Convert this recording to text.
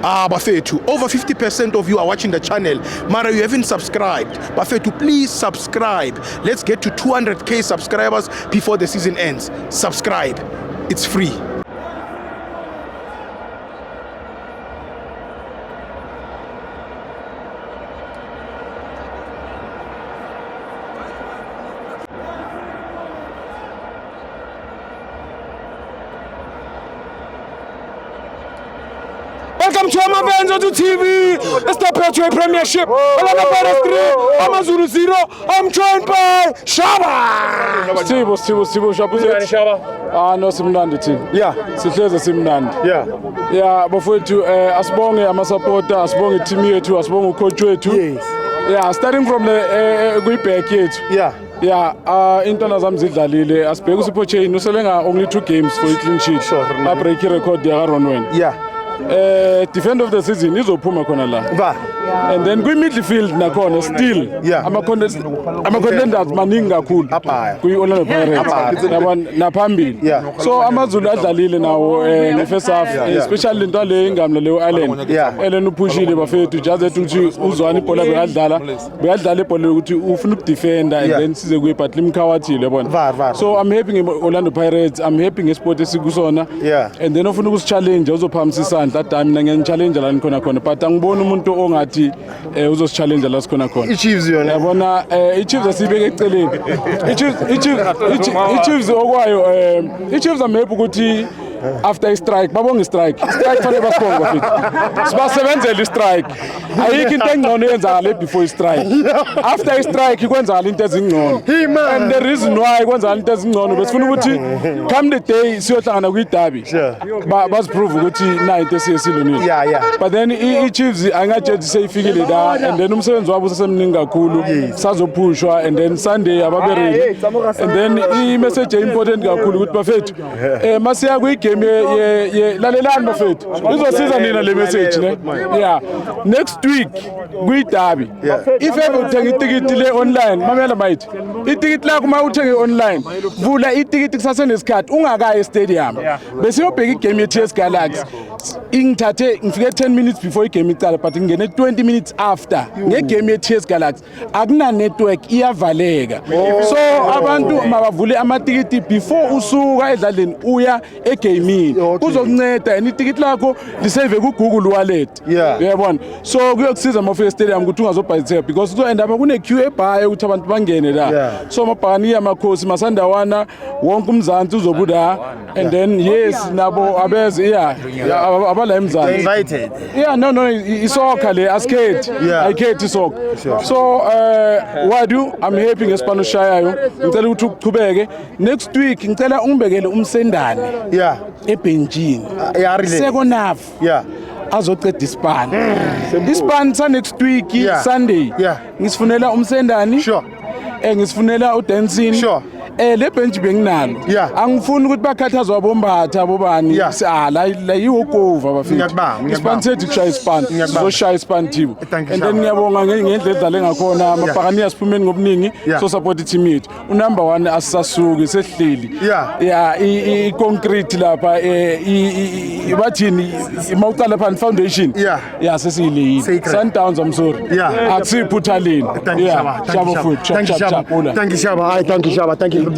Bafethu, over 50% of you are watching the channel. Mara, you haven't subscribed. Bafethu, please subscribe. Let's get to 200k subscribers before the season ends. Subscribe. It's free. Welcome to Amavenzo to TV. It's the Petro Premiership. Olanda 3, Amazulu 0. I'm joined by Shaba. Sibo Shaba. No simnandi team. Yeah. Sihleze simnandi. Yeah. Bafowethu asibonge ama-supporter, asibonge team yethu, asibonge ucoach wethu. Yes. Yeah, starting from the kuyi-back yethu. Yeah. Intwana zami zidlalile asibheke uSipho Chain uselenga only 2 games for i-clean sheet. Sure. Break record ya Ronwen. Yeah. Defend of the season izophuma khona la. And then kwi-midfield nakhona still ama-contenders maningi kakhulu kwi-Orlando Pirates naphambili. So amazulu adlalile nawo nge-first half, especially into le ingami le u-Allen uphushile bafethu just ukuthi uzwana ibhola bekadlala ibhola ukuthi ufuna ukudefenda and then size kuye but limkhawathile yabona. So I'm happy nge-Orlando Pirates, I'm happy ngesport esikusona and then ufuna ukusi-challenge uzophamisa isandla that mina ngiya-challenge la khona but angiboni umuntu ongathi uzosi-challenge la sikhona khona. I-Chiefs yona yabona i-Chiefs asibeke eceleni. I-Chiefs okwayo i-Chiefs amephi ukuthi after i-strike babonga i-strike fanele basibonge bafethu sibasebenzele i-strike ayikho into engcono yenzakala before i-strike after i-strike kwenzakala into ezingcono and the reason why kwenzakala into ezingcono besifuna ukuthi come the day siyohlangana kwi-derby basiprove ukuthi na into esiyesilonile but then i-Chiefs angajeji seyifikile la and then umsebenzi wabo usesemningi kakhulu sazophushwa and then Sunday ababereli and then i-message important kakhulu ukuthi bafethu masiya kwi-game lalelani bafethu izosiza nina le message ne next week kwi-derby if ever uthenga itikiti le online mamela mayithi itikiti lakho uma uthenge online vula itikiti kusasenesikhathi ungakayi estadium besiyobheka igame ye-TS Galaxy ngifike 10 minutes before igame iqala but ngene 20 minutes after ngegame ye-TS Galaxy akuna network iyavaleka so abantu mabavule amatikiti before usuka edlaleni uya egame kuzokunceda and itikiti lakho lisave ku-Google wallet uyabona so kuyokusiza uma ufika stadium ukuthi ungazobhayitheka because kuzoenda up kune-queue ebhaye ukuthi abantu bangene la so mabhakani amakhosi masandawana wonke umzansi uzobuda and then yes nabo abeze abala emzansi no isoccer le askate ayikhethi isoccer so wadu I'm happy ngesipano shayayo ngicela ukuthi uqhubeke next week ngicela ungibekele umsendane ebenchini second half azoceda ispan sa next week Sunday ngisifunela umsendani ngisifunela udancing le bench benginalo angifuni ukuthi bakhathazwe abombatha abobani la yiwokova bafethu ispan sethu kushaya ispan sizoshaya ispan team and then ngiyabonga ngendlela edlale ngakhona amabhakani asiphumeni ngobuningi so support team yethu unumber 1 asisasuki sehleli i-concrete lapha bathini mawuqala phana foundation sesiyileyini Sundowns I'm sorry akusiphuthaleni Shaba futhi thank you Shaba thank you